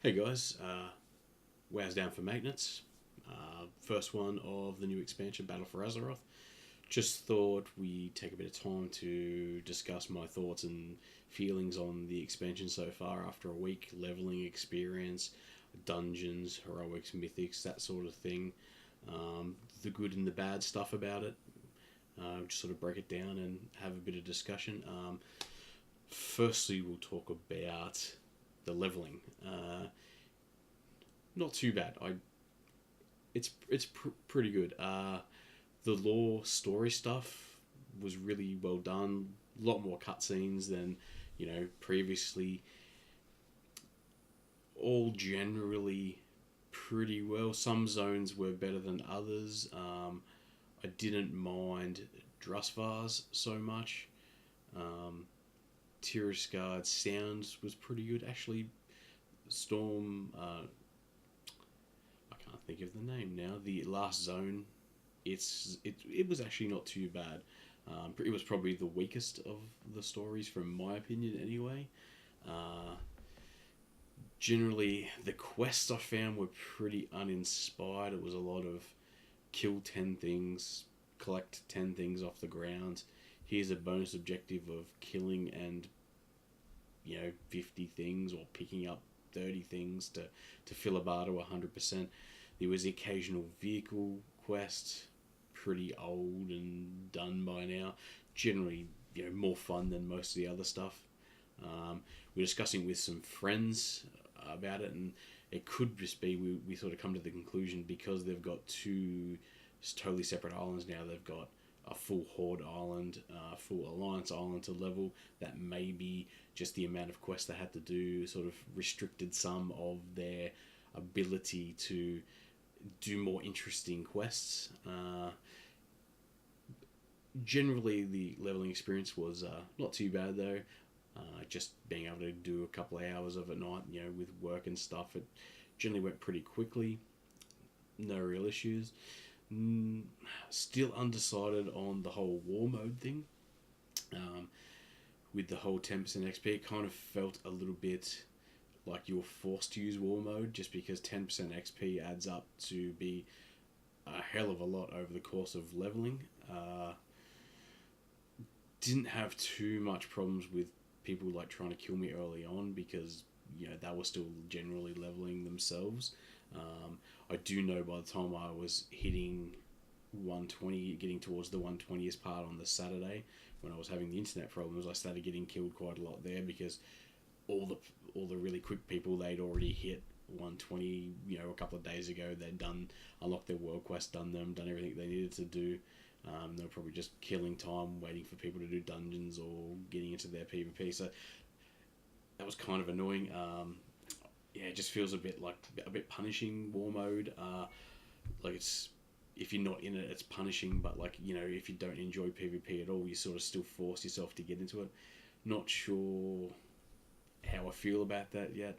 Hey guys, WoW's down for maintenance. First one of the new expansion, Battle for Azeroth. Just thought we'd take a bit of time to discuss my thoughts and feelings on the expansion so far after a week, leveling experience, dungeons, heroics, mythics, that sort of thing. The good and the bad stuff about it. Just sort of break it down and have a bit of discussion. Firstly, we'll talk about the leveling. Not too bad. It's pretty good. The lore story stuff was really well done. A lot more cutscenes than previously. All generally pretty well. Some zones were better than others. I didn't mind Drusvar's so much. Um, Tirasgard's sounds was pretty good. Actually, Storm. I can't think of the name now. The last zone, it was actually not too bad. It was probably the weakest of the stories, from my opinion, anyway. Uh, Generally, the quests I found were pretty uninspired. It was a lot of kill 10 things, collect 10 things off the ground. Here's a bonus objective of killing and 50 things, or picking up 30 things to fill a bar to 100%. There was the occasional vehicle quest, pretty old and done by now. Generally, more fun than most of the other stuff. We're discussing with some friends about it, and it could just be we sort of come to the conclusion, because they've got two totally separate islands now. They've got a full Horde island, full Alliance island to level. That maybe just the amount of quests they had to do sort of restricted some of their ability to do more interesting quests. Generally, the leveling experience was not too bad though. Just being able to do a couple of hours of it at night, with work and stuff, it generally went pretty quickly. No real issues. Still undecided on the whole war mode thing. With the whole 10% XP, it kind of felt a little bit like you were forced to use war mode, just because 10% XP adds up to be a hell of a lot over the course of leveling. Didn't have too much problems with people like trying to kill me early on, because they were still generally leveling themselves. I do know by the time I was hitting 120, getting towards the 120th part on the Saturday, when I was having the internet problems, I started getting killed quite a lot there, because all the really quick people, they'd already hit 120. A couple of days ago, they'd unlocked their world quest, done everything they needed to do. They were probably just killing time, waiting for people to do dungeons or getting into their PvP. So that was kind of annoying. It just feels a bit punishing, war mode. Like, it's, if you're not in it, it's punishing. But if you don't enjoy PvP at all, you sort of still force yourself to get into it. Not sure how I feel about that yet.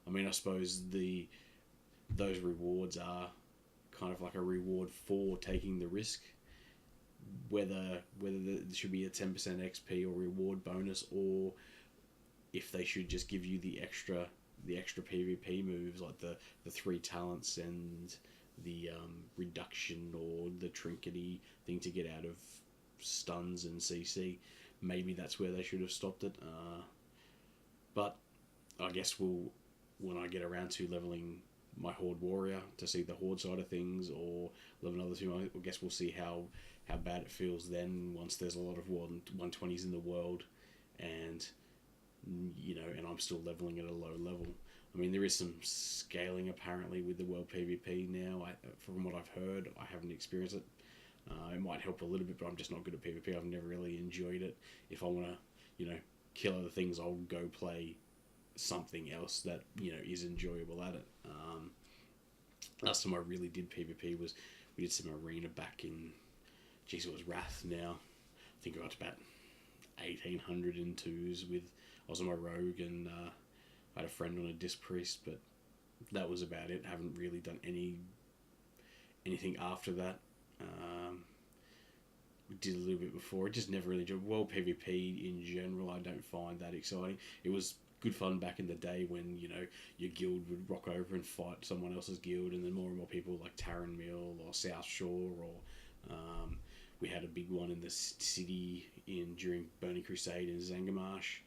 I suppose those rewards are kind of like a reward for taking the risk. Whether there should be a 10% XP or reward bonus, or if they should just give you the extra PvP moves, like the three talents and the reduction, or the trinkety thing to get out of stuns and CC. Maybe that's where they should have stopped it. But I guess when I get around to leveling my Horde Warrior to see the Horde side of things, or level another two, I guess we'll see how bad it feels then, once there's a lot of 120s in the world, and and I'm still leveling at a low level. There is some scaling apparently with the world PvP now. From what I've heard, I haven't experienced it. It might help a little bit, but I'm just not good at PvP. I've never really enjoyed it. If I want to, kill other things, I'll go play something else that is enjoyable at it. Last time I really did PvP was, we did some arena back in, it was Wrath now. I think I got to about 1800 in twos with, I was on my rogue, and I had a friend on a disc priest, but that was about it. Haven't really done anything after that. We did a little bit before. I just never really enjoyed world PvP in general. I don't find that exciting. It was good fun back in the day when, you know, your guild would rock over and fight someone else's guild, and then more and more people like Tarren Mill or South Shore, or we had a big one in the city during Burning Crusade in Zangarmarsh.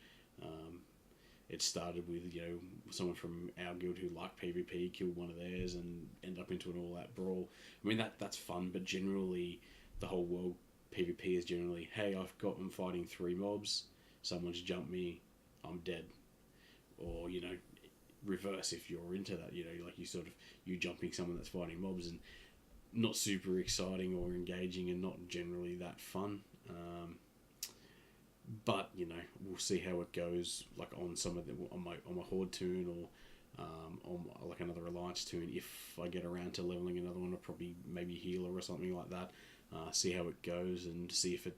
It started with, you know, someone from our guild who liked PvP killed one of theirs and ended up into an all-out brawl. I mean, that's fun, but generally the whole world PvP is generally, hey, I'm fighting 3 mobs, someone's jumped me, I'm dead. Or, you know, reverse if you're into that, you know, like you jumping someone that's fighting mobs, and not super exciting or engaging and not generally that fun. But, you know, we'll see how it goes, like on some of the, on my Horde toon, or on like another Alliance toon. If I get around to leveling another one, I'll probably maybe healer or something like that. See how it goes and see if it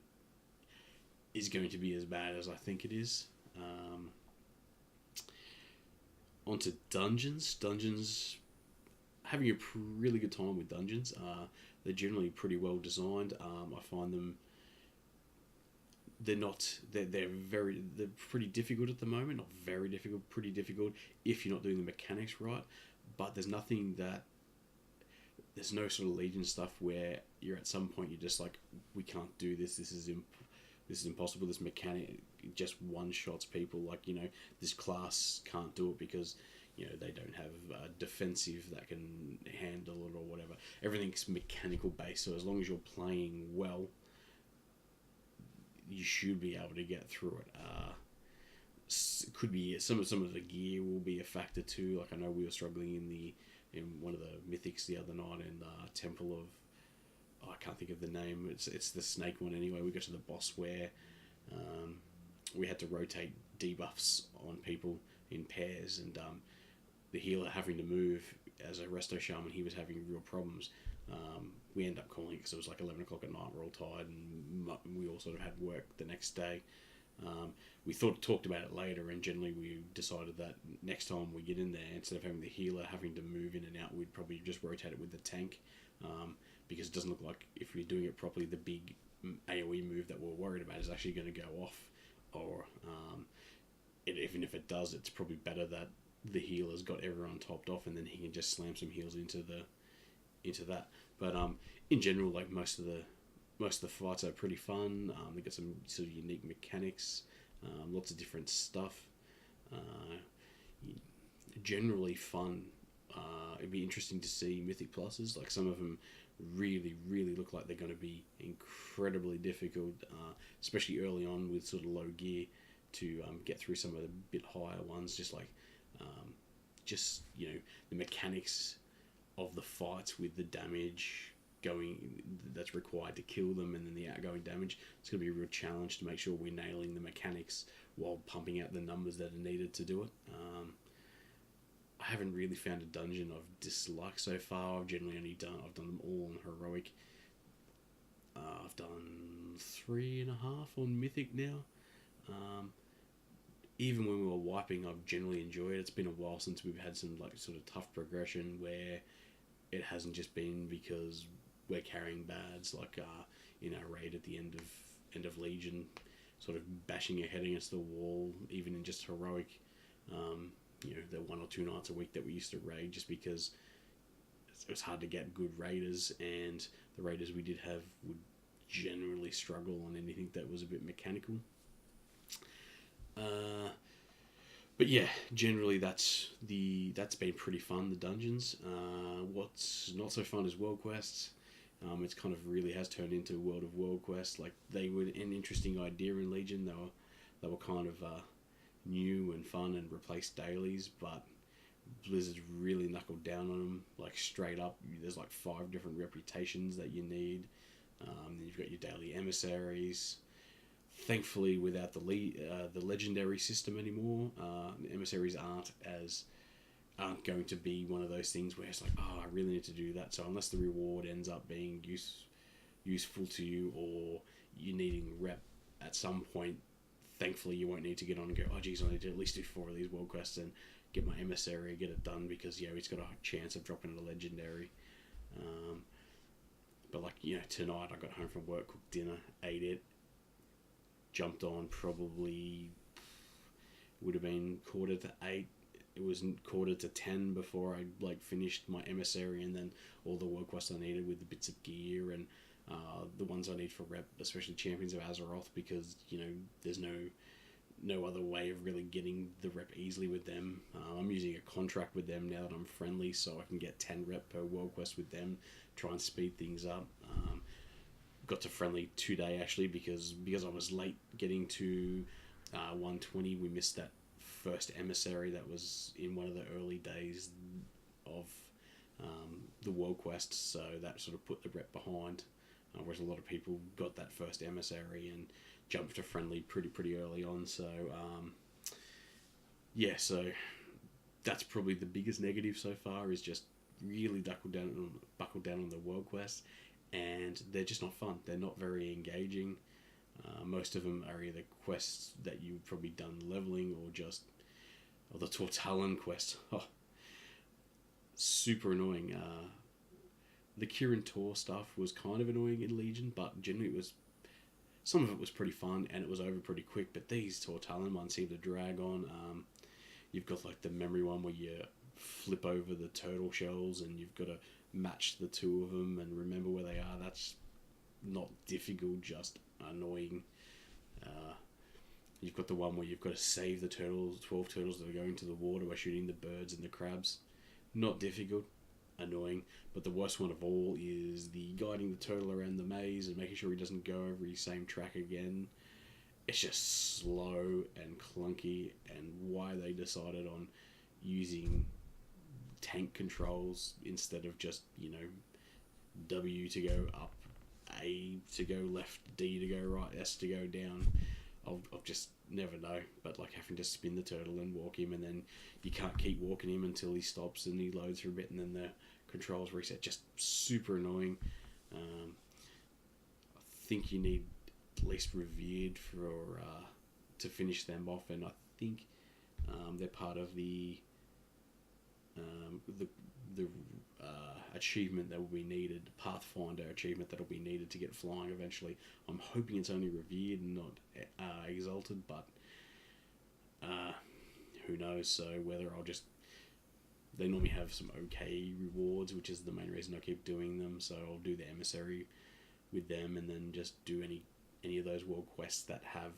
is going to be as bad as I think it is. Onto dungeons. Dungeons, having a really good time with dungeons. They're generally pretty well designed. I find them, they're pretty difficult at the moment. Not very difficult, pretty difficult if you're not doing the mechanics right. But there's no sort of Legion stuff where you're at some point you're just like, we can't do this. This is impossible. This mechanic just one shots people. Like, you know, this class can't do it because, you know, they don't have a defensive that can handle it or whatever. Everything's mechanical based. So as long as you're playing well, you should be able to get through it. Could be some of the gear will be a factor too. Like, I know we were struggling in one of the mythics the other night in Temple of, I can't think of the name. It's the snake one anyway. We got to the boss where we had to rotate debuffs on people in pairs, and the healer having to move as a resto shaman, he was having real problems. We ended up calling it because it was like 11 o'clock at night. We're all tired, and we all sort of had work the next day. We talked about it later, and generally we decided that next time we get in there, instead of having the healer having to move in and out, we'd probably just rotate it with the tank, because it doesn't look like, if we're doing it properly, the big AoE move that we're worried about is actually going to go off, or even if it does, it's probably better that the healer's got everyone topped off, and then he can just slam some heals into that. But in general, like most of the fights are pretty fun. They got some sort of unique mechanics, lots of different stuff. Generally fun. It'd be interesting to see Mythic Pluses. Like, some of them really, really look like they're going to be incredibly difficult, especially early on with sort of low gear, to get through some of the bit higher ones. Just like, you know, the mechanics of the fights with the damage that's required to kill them, and then the outgoing damage. It's going to be a real challenge to make sure we're nailing the mechanics while pumping out the numbers that are needed to do it. I haven't really found a dungeon I've disliked so far. I've generally only done them all on heroic. I've done 3.5 on mythic now. Even when we were wiping, I've generally enjoyed it. It's been a while since we've had some like sort of tough progression where it hasn't just been because we're carrying bads, like in our raid at the end of Legion, sort of bashing your head against the wall, even in just heroic. You know, the 1 or 2 nights a week that we used to raid, just because it was hard to get good raiders, and the raiders we did have would generally struggle on anything that was a bit mechanical. But yeah, generally that's been pretty fun, the dungeons. What's not so fun is world quests. It's kind of really has turned into World of World Quest. Like, they were an interesting idea in Legion. They were kind of new and fun and replaced dailies, but Blizzard's really knuckled down on them, like straight up. There's like 5 different reputations that you need. Then you've got your daily emissaries. Thankfully, without the legendary system anymore, emissaries aren't going to be one of those things where it's like, oh, I really need to do that. So unless the reward ends up being useful to you, or you needing rep at some point, thankfully you won't need to get on and go, oh geez, I need to at least do 4 of these world quests and get my emissary, get it done, because yeah, it's got a chance of dropping a legendary. But like, you know, tonight I got home from work, cooked dinner, ate it, jumped on probably would have been quarter to 8. It was quarter to 10 before I like finished my emissary, and then all the work quests I needed with the bits of gear and the ones I need for rep, especially Champions of Azeroth, because there's no other way of really getting the rep easily with them. I'm using a contract with them now that I'm friendly, so I can get 10 rep per world quest with them, try and speed things up. Got to friendly today actually because I was late getting to 120. We missed that first emissary that was in one of the early days of the world quest, so that sort of put the rep behind. Whereas a lot of people got that first emissary and jumped to friendly pretty early on. So so that's probably the biggest negative so far, is just really buckled down on the world quests, and they're just not fun. They're not very engaging. Most of them are either quests that you've probably done leveling or the Tortallan quest. Oh, super annoying. The Kirin Tor stuff was kind of annoying in Legion, but generally some of it was pretty fun and it was over pretty quick. But these Tortallan ones seem to drag on. You've got like the memory one where you flip over the turtle shells and you've got to match the two of them and remember where they are. That's not difficult, just annoying. You've got the one where you've got to save the 12 turtles that are going to the water by shooting the birds and the crabs. Not difficult, annoying. But the worst one of all is the guiding the turtle around the maze and making sure he doesn't go over his same track again. It's just slow and clunky, and why they decided on using tank controls instead of just, W to go up, A to go left, D to go right, S to go down. I'll just never know. But like having to spin the turtle and walk him, and then you can't keep walking him until he stops and he loads for a bit, and then the controls reset. Just super annoying. I think you need at least Revered to finish them off, and I think they're part of the achievement that will be needed, Pathfinder achievement that will be needed to get flying eventually. I'm hoping it's only Revered and not Exalted, but who knows. So whether they normally have some okay rewards, which is the main reason I keep doing them, so I'll do the emissary with them and then just do any of those world quests that have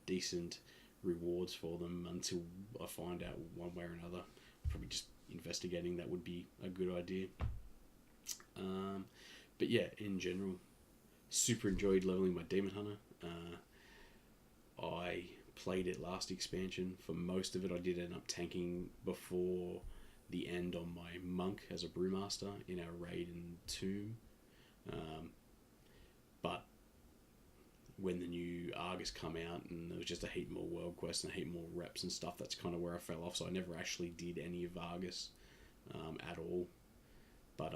decent rewards for them until I find out one way or another. Probably just investigating that would be a good idea. But yeah, in general, super enjoyed leveling my Demon Hunter. I played it last expansion. For most of it, I did end up tanking before the end on my Monk as a Brewmaster in our raid in Tomb. But when the new Argus come out and there was just a heap more world quests and a heap more reps and stuff, that's kind of where I fell off. So I never actually did any of Argus at all. But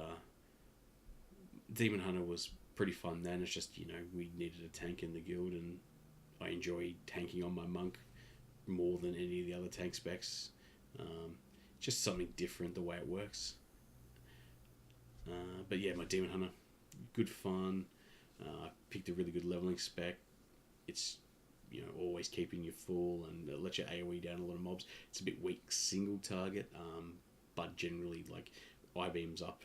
Demon Hunter was pretty fun then. It's just, we needed a tank in the guild, and I enjoy tanking on my Monk more than any of the other tank specs. Just something different the way it works. But yeah, my Demon Hunter, good fun. I picked a really good leveling spec. It's always keeping you full, and it lets you AoE down a lot of mobs. It's a bit weak single target, but generally like I-beams up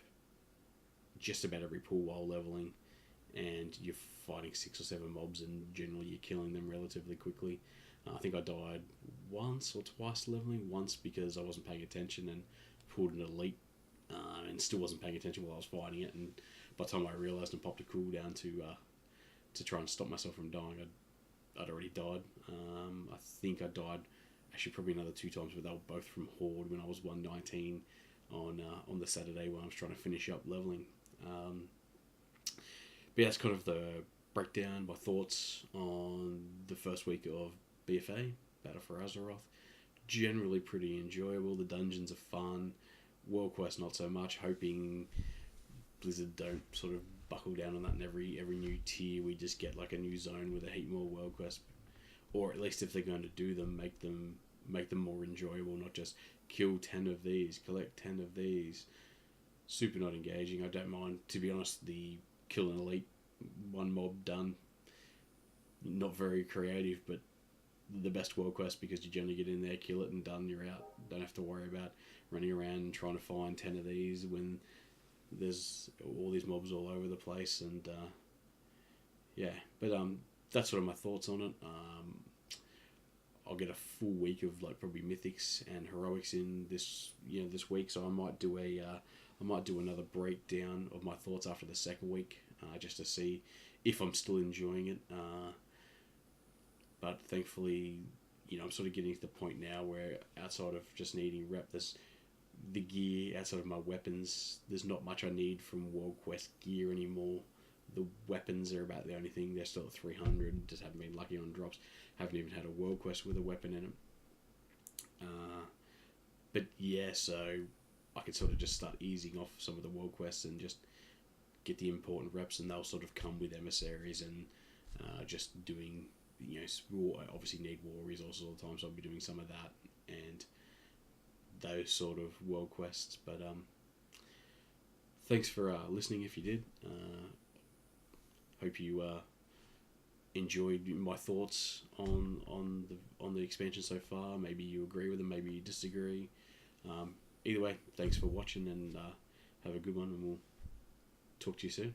just about every pool while leveling, and you're fighting 6 or 7 mobs, and generally you're killing them relatively quickly. I think I died once or twice leveling. Once because I wasn't paying attention and pulled an elite, and still wasn't paying attention while I was fighting it, and by the time I realised and popped a cooldown to try and stop myself from dying, I'd already died. I think I died actually probably another 2 times, but they were both from Horde when I was 119 on the Saturday when I was trying to finish up leveling. But yeah, that's kind of the breakdown, my thoughts on the first week of BFA, Battle for Azeroth. Generally pretty enjoyable. The dungeons are fun. World Quest not so much. Hoping Blizzard don't sort of buckle down on that, and every new tier we just get like a new zone with a heap more world quests, or at least if they're going to do them, make them more enjoyable, not just kill 10 of these, collect 10 of these. Super not engaging. I don't mind, to be honest, the kill an elite, 1 mob done. Not very creative, but the best world quest because you generally get in there, kill it, and done. You're out. Don't have to worry about running around and trying to find 10 of these when there's all these mobs all over the place. And yeah, but that's sort of my thoughts on it. I'll get a full week of like probably mythics and heroics in this this week, so I might do another breakdown of my thoughts after the second week, just to see if I'm still enjoying it. But thankfully, I'm sort of getting to the point now where outside of just needing rep, there's the gear outside of my weapons. There's not much I need from World Quest gear anymore. The weapons are about the only thing. They're still at 300. Just haven't been lucky on drops. Haven't even had a World Quest with a weapon in it. But yeah, so I can sort of just start easing off some of the World Quests and just get the important reps, and they'll sort of come with emissaries and just doing, obviously need war resources all the time, so I'll be doing some of that and those sort of World Quests. But thanks for listening if you did. Hope you enjoyed my thoughts on the expansion so far. Maybe you agree with them, maybe you disagree. Either way, thanks for watching, and have a good one, and we'll talk to you soon.